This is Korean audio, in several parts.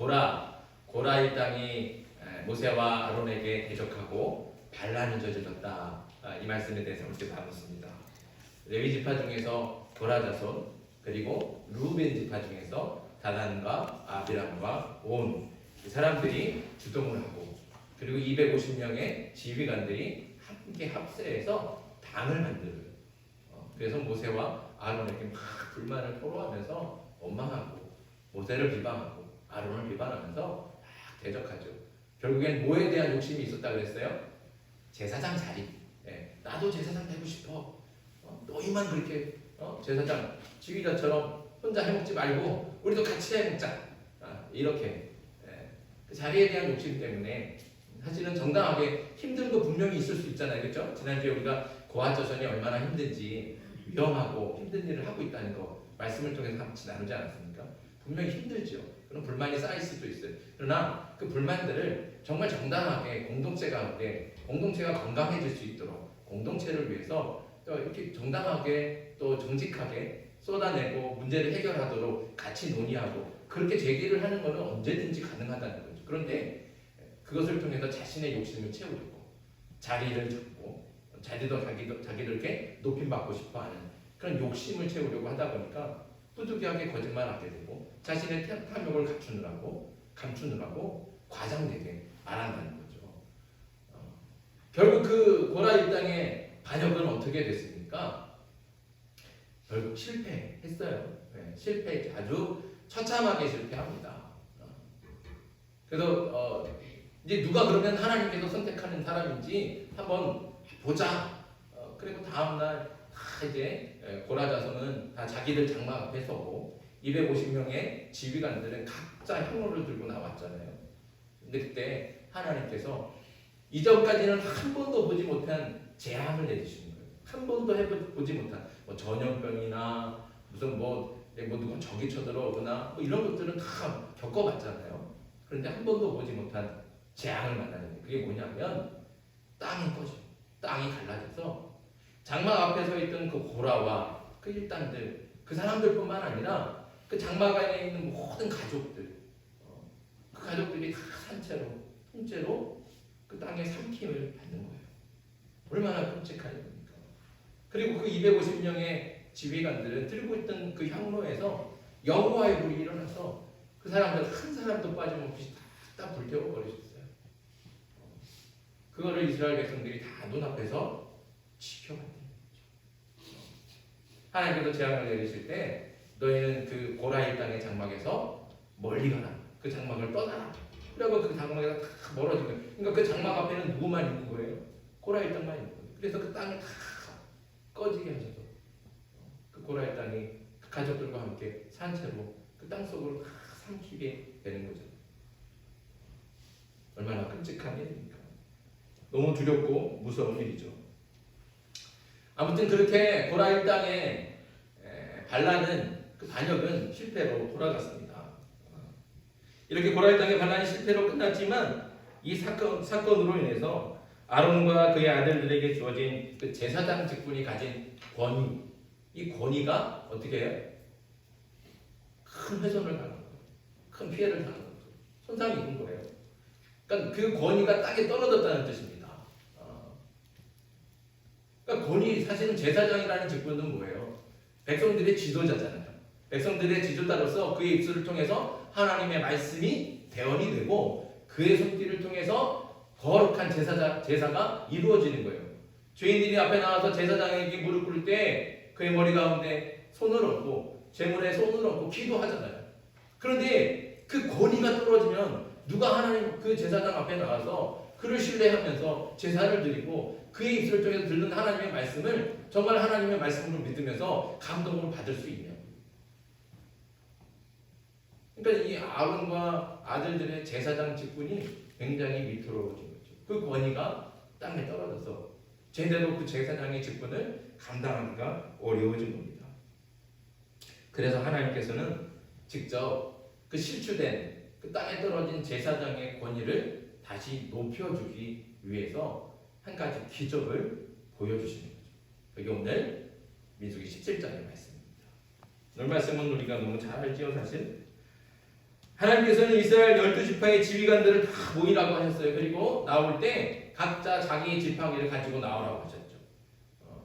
고라 일당이 모세와 아론에게 대적하고 반란을 저질렀다. 이 말씀에 대해서 함께 나눴습니다. 레위 지파 중에서 고라 자손, 그리고 루벤 지파 중에서 다단과 아비람과 온 이 사람들이 주동을 하고, 그리고 250명의 지휘관들이 함께 합세해서 당을 만들어요. 그래서 모세와 아론에게 막 불만을 토로하면서 원망하고, 모세를 비방하고 아론을 비방하면서 막 대적하죠. 결국엔 뭐에 대한 욕심이 있었다 그랬어요? 제사장 자리. 나도 제사장 되고 싶어. 너희만 그렇게 제사장 지휘자처럼 혼자 해먹지 말고 우리도 같이 해먹자. 이렇게 그 자리에 대한 욕심 때문에 사실은 정당하게 힘든 거 분명히 있을 수 있잖아요. 그렇죠? 지난주에 우리가 고아 자손이 얼마나 힘든지, 위험하고 힘든 일을 하고 있다는 거 말씀을 통해서 같이 나누지 않았습니까? 분명히 힘들죠. 그런 불만이 쌓일 수도 있어요. 그러나 그 불만들을 정말 정당하게 공동체 가운데, 공동체가 건강해질 수 있도록 공동체를 위해서 또 이렇게 정당하게 또 정직하게 쏟아내고 문제를 해결하도록 같이 논의하고 그렇게 제기를 하는 것은 언제든지 가능하다는 거죠. 그런데 그것을 통해서 자신의 욕심을 채우려고 자리를 잡고 자기를 이렇게 높임받고 싶어하는 그런 욕심을 채우려고 하다 보니까 부득이하게 거짓말하게 되고 자신의 탐욕을 감추느라고 과장되게 말한다는 거죠. 결국 그 고라 일당의 반역은 어떻게 됐습니까? 결국 실패했어요. 실패했죠. 아주 처참하게 실패합니다. 그래서 이제 누가 그러면 하나님께서 선택하는 사람인지 한번 보자. 그리고 다음날 다 이제 고라 자손은 다 자기들 장막 앞에 서고 250명의 지휘관들은 각자 향로를 들고 나왔잖아요. 근데 그때 하나님께서 이전까지는 한 번도 보지 못한 재앙을 내주시는 거예요. 한 번도 해보지 못한 뭐 전염병이나 무슨 누가 적이 쳐들어오거나 이런 것들은 다 겪어봤잖아요. 그런데 한 번도 보지 못한 재앙을 만나는데 그게 뭐냐면 땅이 꺼져, 땅이 갈라져서 장막 앞에 서 있던 그 고라와 그 일당들, 그 사람들뿐만 아니라 그 장막 안에 있는 모든 가족들, 그 가족들이 다 통째로 그 땅의 삼킴을 받는 거예요. 얼마나 끔찍한 일입니까? 그리고 그 250명의 지휘관들은 들고 있던 그 향로에서 여호와의 불이 일어나서 그 사람들 한 사람도 빠짐없이 다 불태워 버리셨어요. 그거를 이스라엘 백성들이 다 눈앞에서 지켜봤대요. 하나님께서 재앙을 내리실 때 너희는 그 고라의 땅의 장막에서 멀리 가라. 그 장막을 떠나라. 그리고 그 장막에서 다 멀어진 거예요. 그러니까 그 장막 앞에는 누구만 있는 거예요? 고라의 땅만 있는 거예요. 그래서 그 땅을 다 꺼지게 하셔서 그 고라의 땅이 그 가족들과 함께 산채로 그 땅 속으로 다 삼키게 되는 거죠. 얼마나 끔찍한 일입니까? 너무 두렵고 무서운 일이죠. 아무튼 그렇게 고라 일당의 반란은, 그 반역은 실패로 돌아갔습니다. 이렇게 고라 일당의 반란이 실패로 끝났지만 이 사건으로 인해서 아론과 그의 아들들에게 주어진 그 제사장 직분이 가진 권위, 이 권위가 어떻게 해요? 큰 훼손을 당한 거예요. 큰 피해를 당한 거죠. 손상이 있는 거예요. 그러니까 그 권위가 땅에 떨어졌다는 뜻입니다. 그러니까 권위, 사실은 제사장이라는 직분은 뭐예요? 백성들의 지도자잖아요. 백성들의 지도자로서 그의 입술을 통해서 하나님의 말씀이 대언이 되고 그의 손길을 통해서 거룩한 제사가 이루어지는 거예요. 죄인들이 앞에 나와서 제사장에게 무릎 꿇을 때 그의 머리 가운데 손을 얹고 제물에 손을 얹고 기도하잖아요. 그런데 그 권위가 떨어지면 누가 하나님 그 제사장 앞에 나와서 그를 신뢰하면서 제사를 드리고 그의 입술을 통해서 들는 하나님의 말씀을 정말 하나님의 말씀으로 믿으면서 감동을 받을 수 있냐. 그러니까 이 아론과 아들들의 제사장 직분이 굉장히 위태로워진 거죠. 그 권위가 땅에 떨어져서 제대로 그 제사장의 직분을 감당하기가 어려워진 겁니다. 그래서 하나님께서는 직접 그 실추된 그 땅에 떨어진 제사장의 권위를 다시 높여주기 위해서 한 가지 기적을 보여주시는 거죠. 그게 오늘 민수기 17장의 말씀입니다. 오늘 말씀은 우리가 너무 잘 알지요. 사실 하나님께서는 이스라엘 12지파의 지휘관들을 다 모이라고 하셨어요. 그리고 나올 때 각자 자기 지팡이를 가지고 나오라고 하셨죠.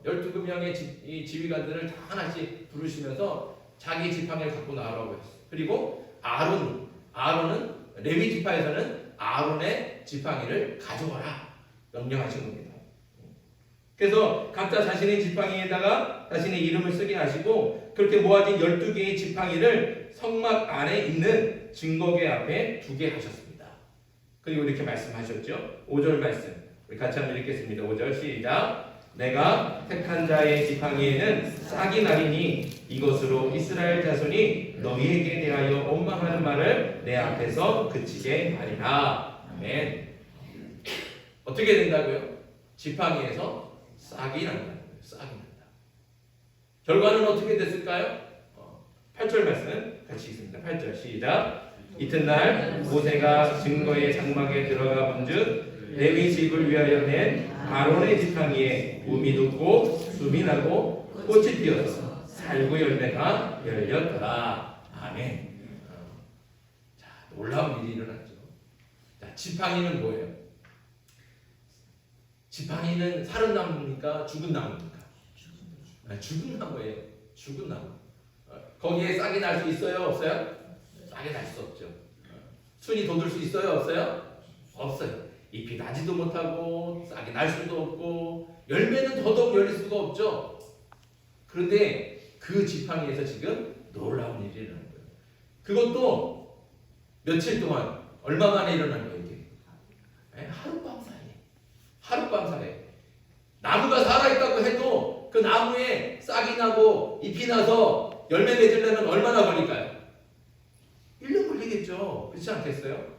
12명의 이 지휘관들을 다 하나씩 부르시면서 자기 지팡이를 갖고 나오라고 했어요. 그리고 아론은 레위 지파에서는 아론의 지팡이를 가져와라 명령하신 겁니다. 그래서 각자 자신의 지팡이에다가 자신의 이름을 쓰게 하시고 그렇게 모아진 12개의 지팡이를 성막 안에 있는 증거궤 앞에 두게 하셨습니다. 그리고 이렇게 말씀하셨죠. 5절 말씀 우리 같이 한번 읽겠습니다. 5절 시작. 내가 택한 자의 지팡이에는 싹이 나리니 이것으로 이스라엘 자손이 너희에게 대하여 원망하는 말을 내 앞에서 그치게 하리라. 아멘. 어떻게 된다고요? 지팡이에서 싹이 난다는 거예요. 싹이 난다. 결과는 어떻게 됐을까요? 8절 말씀 같이 읽습니다. 8절 시작. 이튿날 모세가 증거의 장막에 들어가 본즉 레위 집을 위하여 낸 아론의 지팡이에 움이 돋고 숨이 나고 꽃이 피어서 살구 열매가 열렸더라. 아멘. 자, 놀라운 일이 일어났죠. 자, 지팡이는 뭐예요? 지팡이는 살은 나무입니까? 죽은 나무입니까? 죽은 나무예요. 죽은 나무. 거기에 싹이 날 수 있어요? 없어요? 싹이 날 수 없죠. 순이 돋을 수 있어요? 없어요? 없어요. 잎이 나지도 못하고 싹이 날 수도 없고 열매는 더더욱 열릴 수가 없죠. 그런데 그 지팡이에서 지금 놀라운 일이 일어난 거예요. 그것도 며칠 동안 얼마 만에 일어난 거예요? 이게 하룻밤 사이에. 하룻밤 사이에 나무가 살아있다고 해도 그 나무에 싹이 나고 잎이 나서 열매 맺으려면 얼마나 걸릴까요? 1년 걸리겠죠. 그렇지 않겠어요?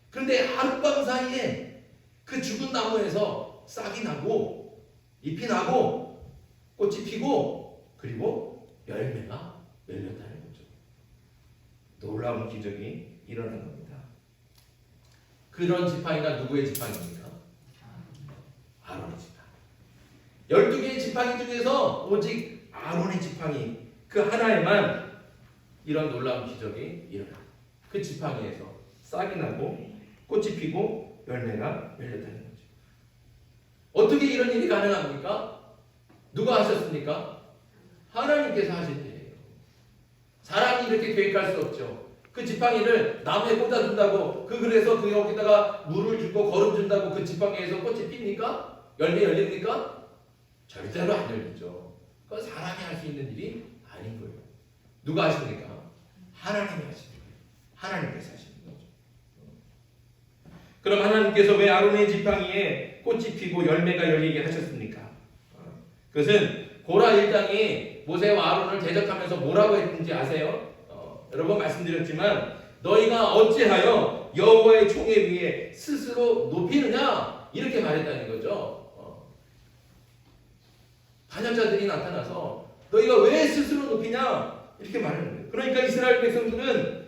그런데 하룻밤 사이에 그 죽은 나무에서 싹이 나고 잎이 나고 꽃이 피고 그리고 열매가 열렸다는 거죠. 놀라운 기적이 일어난 겁니다. 그런 지팡이가 누구의 지팡이입니까? 아론의 지팡이. 12개의 지팡이 중에서 오직 아론의 지팡이 그 하나에만 이런 놀라운 기적이 일어나. 그 지팡이에서 싹이 나고 꽃이 피고 열매가 열렸다는 거죠. 어떻게 이런 일이 가능합니까? 누가 하셨습니까? 하나님께서 하신 일이에요. 사람이 이렇게 계획할 수 없죠. 그 지팡이를 나무에 꽂아준다고 그래서 그 여기다가 물을 주고 거름 준다고 그 지팡이에서 꽃이 핍니까? 열매 열립니까? 절대로 안 열리죠. 그건 사람이 할 수 있는 일이 아닌 거예요. 누가 하십니까? 하나님이 하시는 거예요. 하나님께서 하시는 거죠. 그럼 하나님께서 왜 아론의 지팡이에 꽃이 피고 열매가 열리게 하셨습니까? 그것은 고라 일당이 모세와 아론을 대적하면서 뭐라고 했는지 아세요? 여러 번 말씀드렸지만 너희가 어찌하여 여호와의 총에 위에 스스로 높이느냐 이렇게 말했다는 거죠. 반역자들이 나타나서 너희가 왜 스스로 높이냐 이렇게 말하는 거예요. 그러니까 이스라엘 백성들은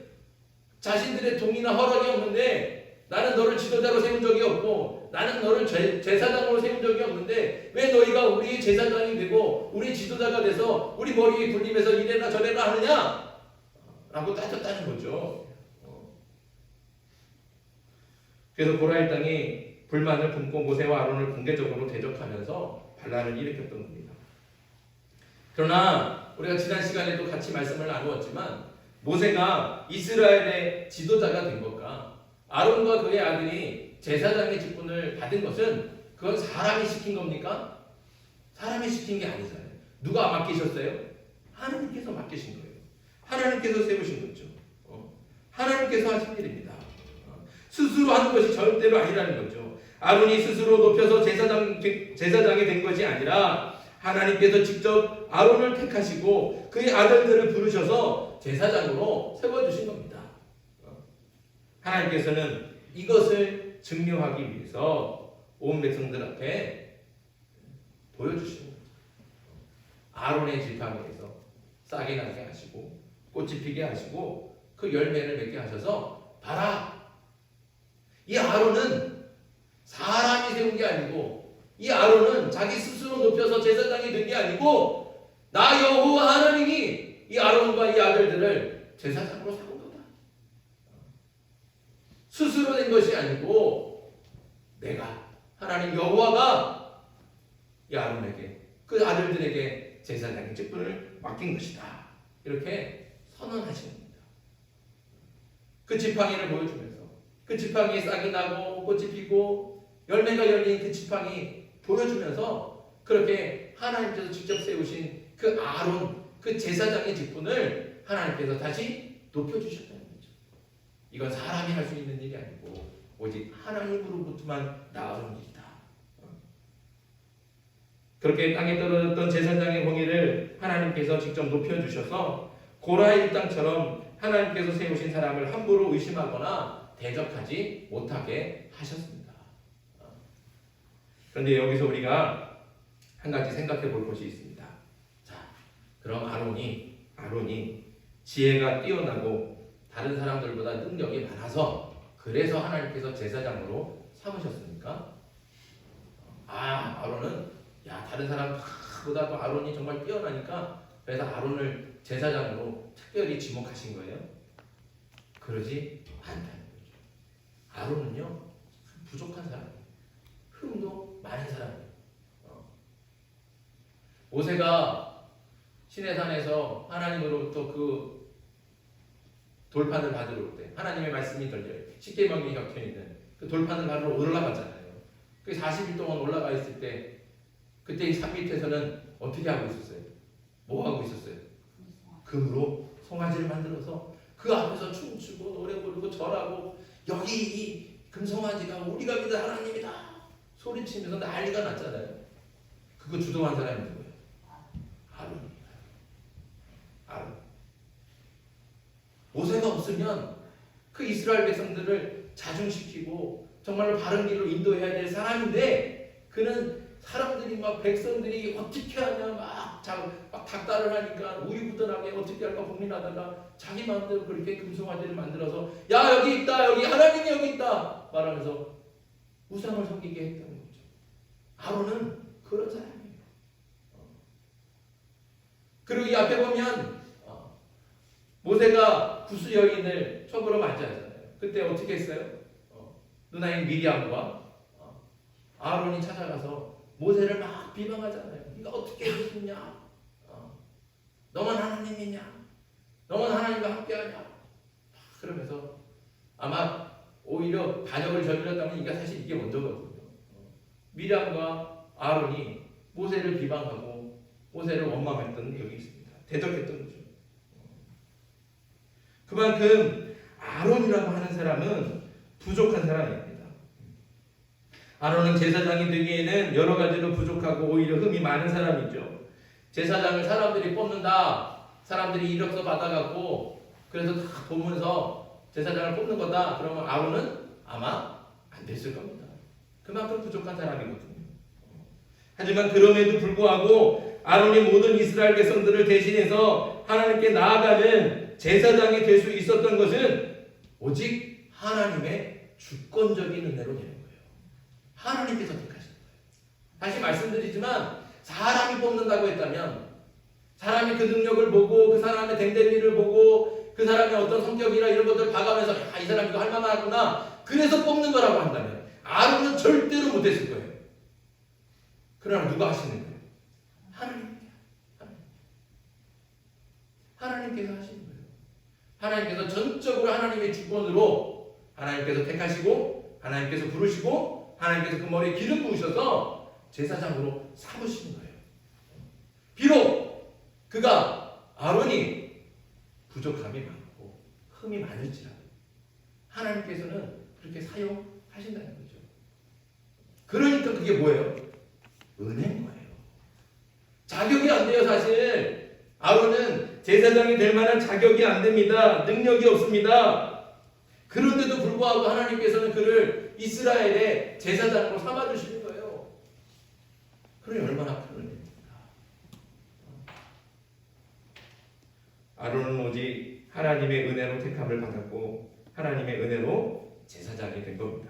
자신들의 동의나 허락이 없는데 나는 너를 지도자로 세운 적이 없고 나는 너를 제사장으로 세운 적이 없는데 왜 너희가 우리의 제사장이 되고 우리 지도자가 돼서 우리 머리에 굴리면서 이래라 저래라 하느냐 라고 따졌다는 거죠. 그래서 고라 일당이 불만을 품고 모세와 아론을 공개적으로 대적하면서 반란을 일으켰던 겁니다. 그러나 우리가 지난 시간에도 같이 말씀을 나누었지만 모세가 이스라엘의 지도자가 된 것과 아론과 그의 아들이 제사장의 직분을 받은 것은 그건 사람이 시킨 겁니까? 사람이 시킨 게 아니잖아요. 누가 맡기셨어요? 하나님께서 맡기신 거예요. 하나님께서 세우신 거죠. 하나님께서 하신 일입니다. 스스로 하는 것이 절대로 아니라는 거죠. 아론이 스스로 높여서 제사장이 된 것이 아니라 하나님께서 직접 아론을 택하시고 그의 아들들을 부르셔서 제사장으로 세워주신 겁니다. 하나님께서는 이것을 증명하기 위해서 온 백성들 앞에 보여주신 겁니다. 아론의 지팡이에서 싹이 나게 하시고 꽃이 피게 하시고 그 열매를 맺게 하셔서 봐라. 이 아론은 사람이 세운 게 아니고 이 아론은 자기 스스로 높여서 제사장이 된 게 아니고 나 여호와 하나님이 이 아론과 이 아들들을 제사장으로 세운 거다. 스스로 된 것이 아니고 내가 하나님 여호와가 이 아론에게 그 아들들에게 제사장의 직분을 맡긴 것이다. 이렇게 선언하신 겁니다. 그 지팡이를 보여주면서 그 지팡이에 싹이 나고 꽃이 피고 열매가 열린 그 지팡이 보여주면서 그렇게 하나님께서 직접 세우신 그 아론 그 제사장의 직분을 하나님께서 다시 높여주셨다는 거죠. 이건 사람이 할 수 있는 일이 아니고 오직 하나님으로부터만 나아오는 일이다. 그렇게 땅에 떨어졌던 제사장의 공의를 하나님께서 직접 높여주셔서 고라 일당처럼 하나님께서 세우신 사람을 함부로 의심하거나 대적하지 못하게 하셨습니다. 그런데 여기서 우리가 한 가지 생각해 볼 것이 있습니다. 자, 그럼 아론이 지혜가 뛰어나고 다른 사람들보다 능력이 많아서 그래서 하나님께서 제사장으로 삼으셨습니까? 아론은 다른 사람보다도 아론이 정말 뛰어나니까 그래서 아론을 제사장으로 특별히 지목하신 거예요? 그러지 않다는 거죠. 아론은요 부족한 사람이에요. 흠도 많은 사람이에요. 모세가 시내산에서 하나님으로부터 그 돌판을 받으러 올 때 하나님의 말씀이 들려요. 십계명이 적혀 있는 그 돌판을 받으러 올라갔잖아요. 그 40일 동안 올라가 있을 때 그때 이 산 밑에서는 어떻게 하고 있었어요? 뭐 하고 있었어요? 금으로 송아지를 만들어서 그 앞에서 춤추고 노래 부르고 절하고 여기 이 금송아지가 우리가 믿는 하나님이다 소리치면서 난리가 났잖아요. 그거 주도한 사람이 누구예요? 아론. 모세가 없으면 그 이스라엘 백성들을 자중시키고 정말로 바른 길로 인도해야 될 사람인데 그는 사람들이 막 백성들이 어떻게 하냐 막 닥달을 하니까 우유부단하게 어떻게 할까 고민하다가 자기 마음대로 그렇게 금송아지를 만들어서 야 여기 있다 여기 하나님이 여기 있다 말하면서 우상을 섬기게 했다는 거죠. 아론은 그런 사람이에요. 그리고 이 앞에 보면 모세가 구스 여인을 첩으로 맞이하잖아요. 그때 어떻게 했어요? 누나인 미리암과 아론이 찾아가서 모세를 막 비방하잖아요. 네가 어떻게 했느냐? 너만 하나님이냐? 너만 하나님과 함께하냐? 그러면서 아마 오히려 반역을 저질렀다면 이게 먼저거든요. 미리암과 아론이 모세를 비방하고 모세를 원망했던 내용이 있습니다. 대적했던 거죠. 그만큼 아론이라고 하는 사람은 부족한 사람입니다. 아론은 제사장이 되기에는 여러 가지로 부족하고 오히려 흠이 많은 사람이죠. 제사장을 사람들이 뽑는다. 사람들이 이력서 받아갖고 그래서 다 보면서 제사장을 뽑는 거다. 그러면 아론은 아마 안 됐을 겁니다. 그만큼 부족한 사람이거든요. 하지만 그럼에도 불구하고 아론이 모든 이스라엘 백성들을 대신해서 하나님께 나아가는 제사장이 될 수 있었던 것은 오직 하나님의 주권적인 은혜로 되는 거예요. 하나님께서 택하신 거예요. 다시 말씀드리지만 사람이 뽑는다고 했다면 사람이 그 능력을 보고 그 사람의 댕댕이를 보고 그 사람의 어떤 성격이나 이런 것들을 봐가면서 이 사람 이거 할 만하구나 그래서 뽑는 거라고 한다면 아론은 절대로 못했을 거예요. 그러나 누가 하시는 거예요? 하나님께서 하시는 거예요. 하나님께서 전적으로 하나님의 주권으로 하나님께서 택하시고 하나님께서 부르시고 하나님께서 그 머리에 기름 부으셔서 제사장으로 삼으시는 거예요. 비록 아론이 부족함이 많고 흠이 많을지라도 하나님께서는 그렇게 사용하신다는 거죠. 그러니까 그게 뭐예요? 은혜인 거예요. 자격이 안 돼요. 사실 아론은 제사장이 될 만한 자격이 안 됩니다. 능력이 없습니다. 그런데도 불구하고 하나님께서는 그를 이스라엘의 제사장으로 삼아주시는 거예요. 그러니 얼마나 큰 은혜입니까? 아론은 오직 하나님의 은혜로 택함을 받았고 하나님의 은혜로 제사장이 된 겁니다.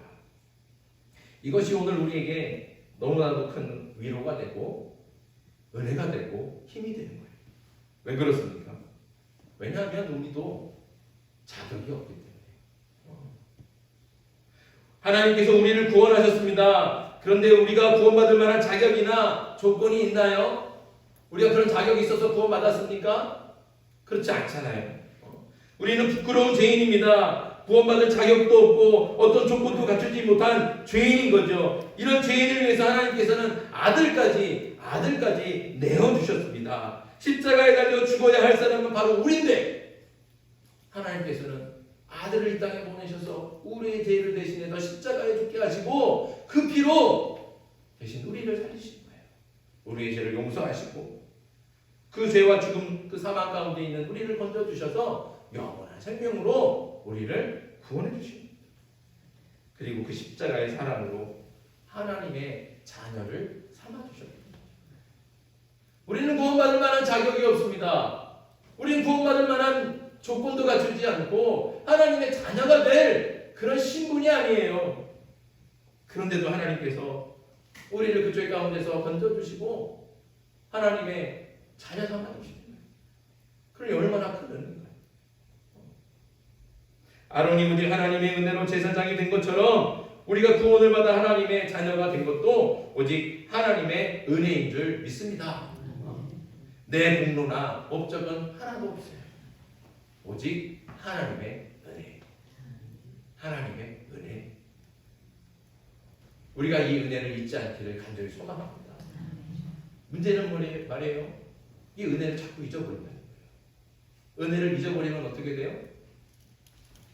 이것이 오늘 우리에게 너무나도 큰 위로가 되고 은혜가 되고 힘이 되는 거예요. 왜 그렇습니까? 왜냐하면 우리도 자격이 없기 때문에 하나님께서 우리를 구원하셨습니다. 그런데 우리가 구원받을 만한 자격이나 조건이 있나요? 우리가 그런 자격이 있어서 구원받았습니까? 그렇지 않잖아요. 우리는 부끄러운 죄인입니다. 구원받을 자격도 없고 어떤 조건도 갖추지 못한 죄인인 거죠. 이런 죄인을 위해서 하나님께서는 아들까지 내어주셨습니다. 십자가에 달려 죽어야 할 사람은 바로 우리인데 하나님께서는 아들을 이 땅에 보내셔서 우리의 죄를 대신해서 십자가에 죽게 하시고 그 피로 대신 우리를 살리신 거예요. 우리의 죄를 용서하시고 그 죄와 죽음, 그 사망 가운데 있는 우리를 건져주셔서 영원한 생명으로 우리를 구원해 주십니다. 그리고 그 십자가의 사랑으로 하나님의 자녀를 삼아주셨습니다. 우리는 구원받을 만한 자격이 없습니다. 우리는 구원받을 만한 조건도 갖추지 않고 하나님의 자녀가 될 그런 신분이 아니에요. 그런데도 하나님께서 우리를 그 죄 가운데서 건져주시고 하나님의 자녀 삼아주십니다. 그럼 얼마나 큰 은혜인가요? 아론이 오직 하나님의 은혜로 제사장이 된 것처럼 우리가 구원을 받아 하나님의 자녀가 된 것도 오직 하나님의 은혜인 줄 믿습니다. 내 공로나 업적은 하나도 없어요. 오직 하나님의 은혜. 하나님의 은혜. 우리가 이 은혜를 잊지 않기를 간절히 소망합니다. 문제는 말이에요. 이 은혜를 자꾸 잊어버린다는 거예요. 은혜를 잊어버리면 어떻게 돼요?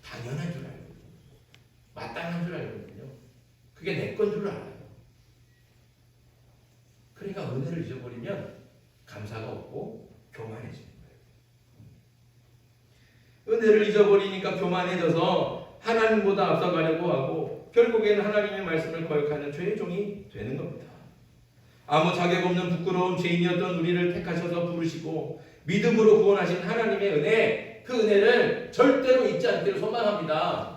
당연한 줄 알고 마땅한 줄 알거든요. 그게 내 건 줄 알아요. 그러니까 은혜를 잊어버리면 감사가 없고 교만해지는 거예요. 은혜를 잊어버리니까 교만해져서 하나님보다 앞서가려고 하고 결국에는 하나님의 말씀을 거역하는 죄의 종이 되는 겁니다. 아무 자격 없는 부끄러운 죄인이었던 우리를 택하셔서 부르시고 믿음으로 구원하신 하나님의 은혜, 그 은혜를 절대로 잊지 않기를 소망합니다.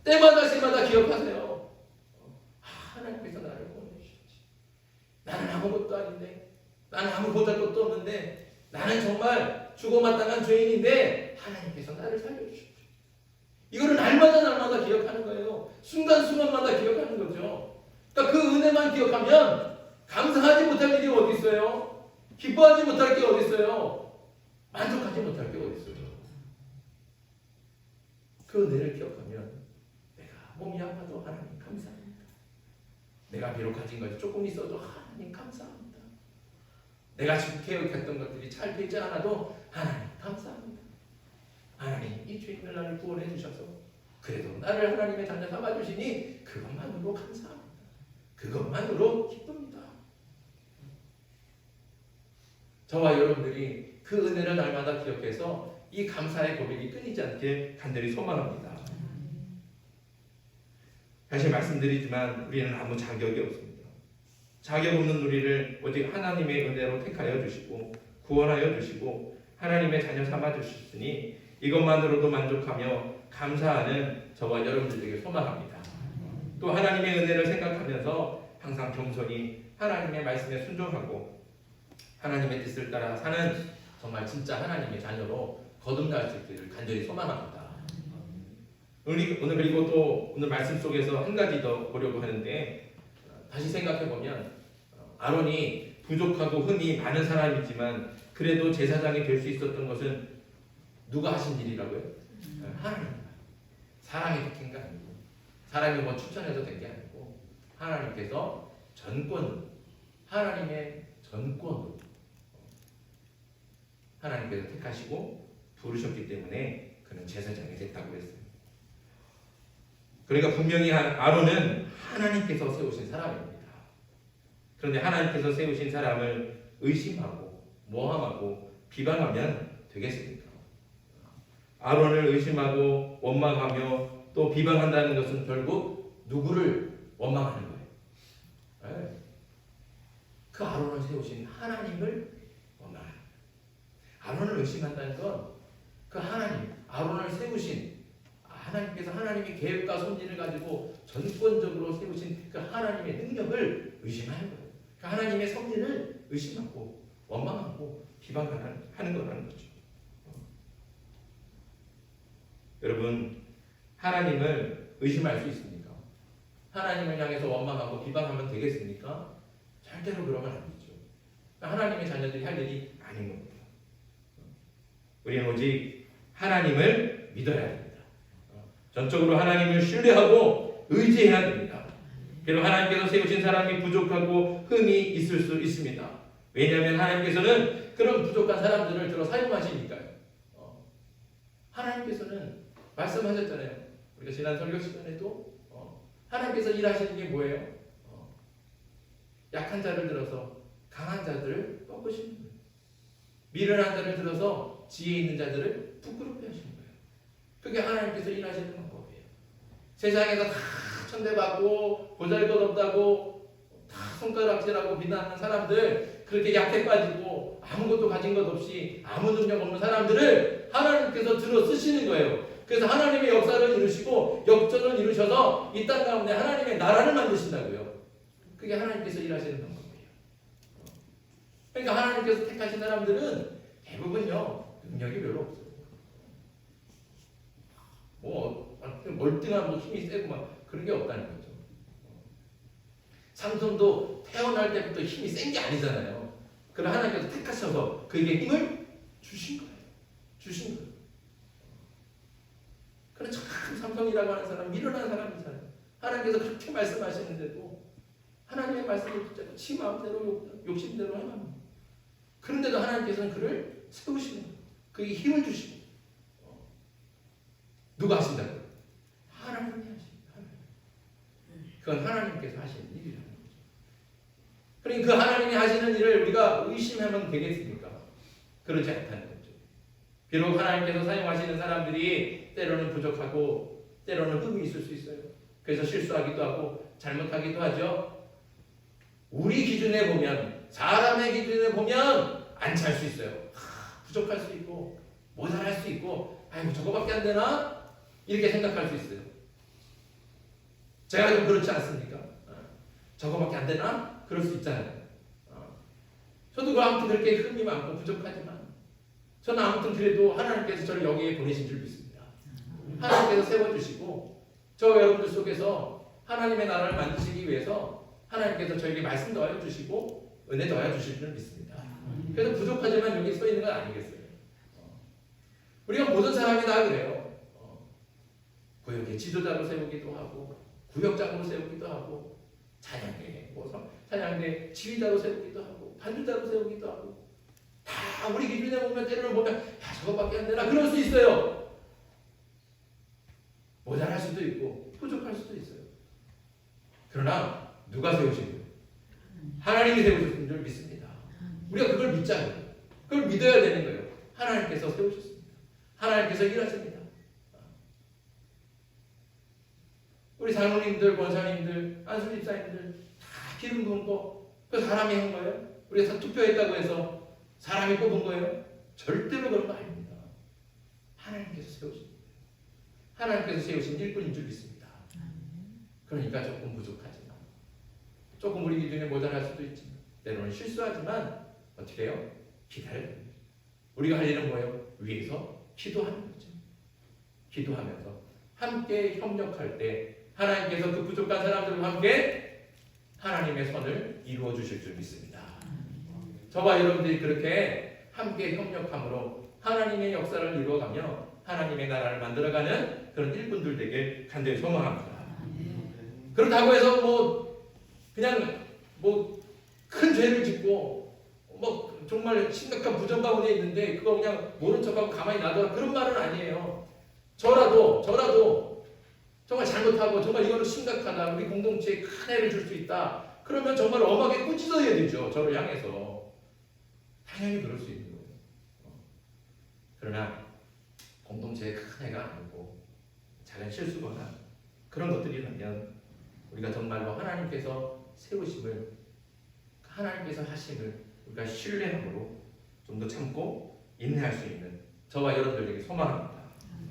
때마다 시마다 기억하세요. 하나님께서 나를 구원해주셨지. 나는 아무것도 아닌데, 나는 아무 보잘것도 없는데, 나는 정말 죽어마땅한 죄인인데 하나님께서 나를 살려주셨지. 이거를 날마다 기억하는 거예요. 순간순간마다 기억하는 거죠. 그러니까 그 은혜만 기억하면 감사하지 못할 일이 어디 있어요? 기뻐하지 못할 게 어디 있어요? 만족하지 못할 게 어디 있어요? 그 은혜를 기억하면 내가 몸이 아파도 하나님 감사합니다. 내가 비록 가진 것이 조금 있어도 하나님 감사합니다. 내가 지금 계획했던 것들이 잘 되지 않아도 하나님 감사합니다. 하나님 이 죄인을 나를 구원해 주셔서 그래도 나를 하나님의 자녀 삼아주시니 그것만으로 감사합니다. 그것만으로 기쁩니다. 저와 여러분들이 그 은혜를 날마다 기억해서 이 감사의 고백이 끊이지 않게 간절히 소망합니다. 다시 말씀드리지만 우리는 아무 자격이 없습니다. 자격 없는 우리를 오직 하나님의 은혜로 택하여 주시고 구원하여 주시고 하나님의 자녀 삼아 주셨으니 이것만으로도 만족하며 감사하는 저와 여러분들 되게 소망합니다. 또 하나님의 은혜를 생각하면서 항상 겸손히 하나님의 말씀에 순종하고 하나님의 뜻을 따라 사는 정말 진짜 하나님의 자녀로 거듭날 수 있기를 간절히 소망합니다. 오늘 그리고 또 오늘 말씀 속에서 한 가지 더 보려고 하는데 다시 생각해 보면 아론이 부족하고 흠이 많은 사람이지만 그래도 제사장이 될 수 있었던 것은 누가 하신 일이라고요? 하나님. 사람이 택한 게 아니고 사람이 뭐 추천해서 된 게 아니고 하나님께서 전권으로 하나님의 전권으로 하나님께서 택하시고 부르셨기 때문에 그는 제사장이 됐다고 했어요. 그러니까 분명히 아론은 하나님께서 세우신 사람입니다. 그런데 하나님께서 세우신 사람을 의심하고 모함하고 비방하면 되겠습니까? 아론을 의심하고 원망하며 또 비방한다는 것은 결국 누구를 원망하는 거예요? 네. 그 아론을 세우신 하나님을 원망하는 거예요. 아론을 의심한다는 건 그 하나님, 아론을 세우신 하나님께서 하나님의 계획과 섭리를 가지고 전권적으로 세우신 그 하나님의 능력을 의심하는 거예요. 그 하나님의 섭리를 의심하고 원망하고 비방하는 거라는 거죠. 여러분, 하나님을 의심할 수 있습니까? 하나님을 향해서 원망하고 비방하면 되겠습니까? 절대로 그러면 안 되죠. 하나님의 자녀들이 할 일이 아닌 겁니다. 우리는 오직 하나님을 믿어야 됩니다. 전적으로 하나님을 신뢰하고 의지해야 됩니다. 비록 하나님께서 세우신 사람이 부족하고 흠이 있을 수 있습니다. 왜냐하면 하나님께서는 그런 부족한 사람들을 들어 사용하시니까요. 하나님께서는 말씀하셨잖아요. 우리가 지난 설교 시간에도 하나님께서 일하시는 게 뭐예요? 약한 자를 들어서 강한 자들을 꺾으시는 거예요. 미련한 자를 들어서 지혜 있는 자들을 부끄럽게 하시는 거예요. 그게 하나님께서 일하시는 방법이에요. 세상에서 다 천대받고 보잘것없다고 다 손가락질하고 비난하는 사람들, 그렇게 약해 빠지고 아무것도 가진 것 없이 아무 능력 없는 사람들을 하나님께서 들어 쓰시는 거예요. 그래서 하나님의 역사를 이루시고 역전을 이루셔서 이 땅 가운데 하나님의 나라를 만드신다고요. 그게 하나님께서 일하시는 방법이에요. 그러니까 하나님께서 택하신 사람들은 대부분요 능력이 별로 없어요. 뭐 멀뚱하고 힘이 세고 막 그런 게 없다는 거죠. 삼손도 태어날 때부터 힘이 센 게 아니잖아요. 그럼 하나님께서 택하셔서 그에게 힘을 주신 거예요. 주신 거예요. 그래 참 삼손이라고 하는 사람 미련한 사람이잖아요. 하나님께서 그렇게 말씀하시는데도 하나님의 말씀을 붙잡고 지 마음대로 욕심대로 하면 그런데도 하나님께서는 그를 세우시는 거예요. 그에게 힘을 주시고 누가 하신다고요? 하나님이 하십니다. 그건 하나님께서 하시는 일이라는 거죠. 그러니까 그 하나님이 하시는 일을 우리가 의심하면 되겠습니까? 그렇지 않다는 거죠. 비록 하나님께서 사용하시는 사람들이 때로는 부족하고 때로는 흠이 있을 수 있어요. 그래서 실수하기도 하고 잘못하기도 하죠. 우리 기준에 보면, 사람의 기준에 보면 안 찰 수 있어요. 부족할 수 있고 모자랄 수 있고 아이고 저거밖에 안 되나? 이렇게 생각할 수 있어요. 제가 좀 그렇지 않습니까? 저거밖에 안 되나? 그럴 수 있잖아요. 저도 아무튼 그렇게 흠이 많고 부족하지만 저는 아무튼 그래도 하나님께서 저를 여기에 보내신 줄 믿습니다. 하나님께서 세워주시고 저 여러분들 속에서 하나님의 나라를 만드시기 위해서 하나님께서 저에게 말씀 더하여 주시고 은혜 더하여 주실 줄 믿습니다. 그래서 부족하지만 여기 서 있는 건 아니겠어요. 우리가 모든 사람이 다 그래요. 구역의 지도자로 세우기도 하고 구역장으로 세우기도 하고 찬양대 지휘자로 세우기도 하고 반주자로 세우기도 하고 다 우리 기준에 보면 때로는 보면 야 저거밖에 안 되나 그럴 수 있어요. 모자랄 수도 있고 부족할 수도 있어요. 그러나 누가 세우신 거예요? 하나님이 세우셨는 줄 믿습니다. 우리가 그걸 믿자고요. 그걸 믿어야 되는 거예요. 하나님께서 세우셨습니다. 하나님께서 일하십니다. 우리 장로님들, 권사님들, 안수 집사님들 다 기름 부은 거, 그 사람이 한 거예요? 우리가 다 투표했다고 해서 사람이 뽑은 거예요? 절대로 그런 거 아닙니다. 하나님께서 세우신 거예요. 하나님께서 세우신 일꾼인 줄 믿습니다. 그러니까 조금 부족하지만, 조금 우리 기준에 모자랄 수도 있지만, 때로는 실수하지만 어떻게 해요? 기다려야 됩니다. 우리가 할 일은 뭐예요? 위에서 기도하는 거죠. 기도하면서 함께 협력할 때 하나님께서 그 부족한 사람들과 함께 하나님의 선을 이루어 주실 줄 믿습니다. 저와 여러분들이 그렇게 함께 협력함으로 하나님의 역사를 이루어가며 하나님의 나라를 만들어가는 그런 일꾼들 되길 간절히 소망합니다. 그렇다고 해서 그냥 큰 죄를 짓고 정말 심각한 부정 가운데 있는데 그거 그냥 모른 척하고 가만히 놔둬라 그런 말은 아니에요. 저라도 정말 잘못하고 정말 이거는 심각하다. 우리 공동체에 큰 해를 줄 수 있다. 그러면 정말 엄하게 꾸짖어야 되죠. 저를 향해서. 당연히 그럴 수 있는 거예요. 그러나 공동체에 큰 해가 아니고 작은 실수거나 그런 것들이라면 우리가 정말로 하나님께서 세우심을 하나님께서 하심을 우리가 신뢰함으로 좀 더 참고 인내할 수 있는 저와 여러분들에게 소망합니다.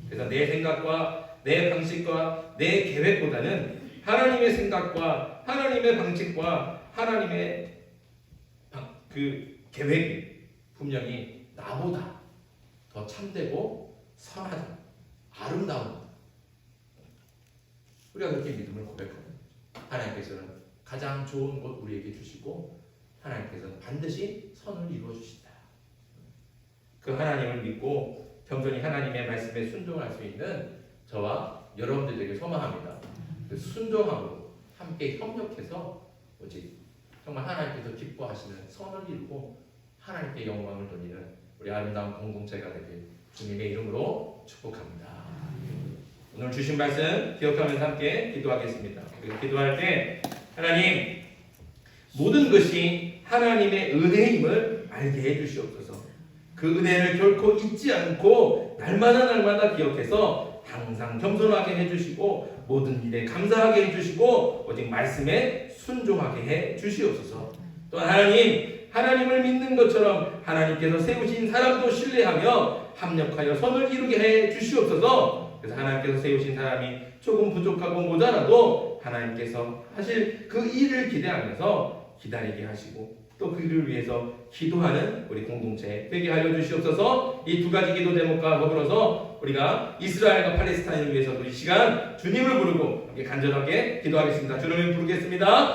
그래서 내 생각과 내 방식과 내 계획보다는 하나님의 생각과 하나님의 방식과 하나님의 그 계획이 분명히 나보다 더 참되고 선하다, 아름다운 우리가 그렇게 믿음을 고백합니다. 하나님께서는 가장 좋은 것 우리에게 주시고 하나님께서는 반드시 선을 이루어 주신다. 그 하나님을 믿고 겸손히 하나님의 말씀에 순종할 수 있는 저와 여러분들에게 소망합니다. 그 순종함으로 함께 협력해서 오직 정말 하나님께서 기뻐하시는 선을 이루고 하나님께 영광을 돌리는 우리 아름다운 공동체가 되길 주님의 이름으로 축복합니다. 오늘 주신 말씀 기억하면서 함께 기도하겠습니다. 기도할 때 하나님 모든 것이 하나님의 은혜임을 알게 해주시옵소서. 그 은혜를 결코 잊지 않고 날마다 기억해서 항상 겸손하게 해주시고 모든 일에 감사하게 해주시고 오직 말씀에 순종하게 해주시옵소서. 또한 하나님을 믿는 것처럼 하나님께서 세우신 사람도 신뢰하며 합력하여 선을 이루게 해주시옵소서. 그래서 하나님께서 세우신 사람이 조금 부족하고 모자라도 하나님께서 하실 그 일을 기대하면서 기다리게 하시고 또 그 일을 위해서 기도하는 우리 공동체 되게 하여 주시옵소서. 이 두 가지 기도 제목과 더불어서 우리가 이스라엘과 팔레스타인을 위해서도 이 시간 주님을 부르고 간절하게 기도하겠습니다. 주님을 부르겠습니다.